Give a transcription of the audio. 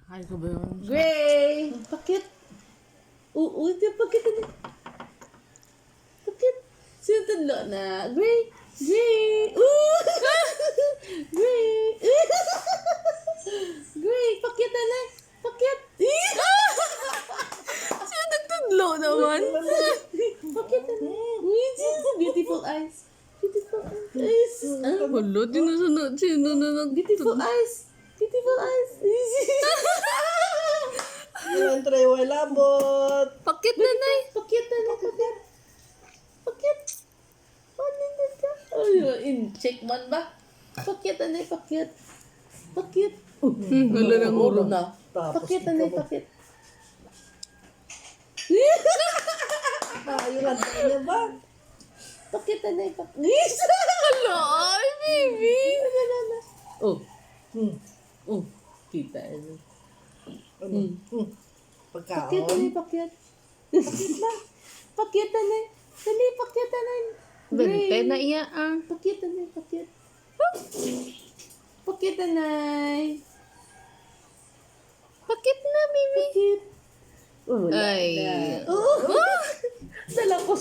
Ay, ko ba yun? Gray! Pakit! Oo, ito pakit na. Pakit! Sino tadlo na? Gray! Gray! Ooh! Gray! Gray! Pakit na na! Pakit! Siya nagtudlo naman. Pakit na na! Beautiful eyes! Beautiful eyes! Hulo, tinusunod. Sino na Beautiful nagtudlo? eyes! Beautiful eyes! Ilan tray labot. Pakit na, nay. Pakit na na! Pakit! Pakit! Ano na ka? In check man ba? Pakit na na! Pakit! Pakit! Wala nang Ulo ulo. na. Tapos Pakit na na! Pakit! Ayun ang niya ba? Pakit na na! Pakit! Hala, ay, baby. Oh! Hmm. Oh! Kita na. Ano? Pakit na Pagkaon. na! Pakit! Pakit na! Pakit na na! Dali! Pakit na na! Bente na iya, ah. Pakit na na! Pakit! Pakit na na! Pakit na, baby. Pakit! Oh, wala Ay. na. Oh! Dala ko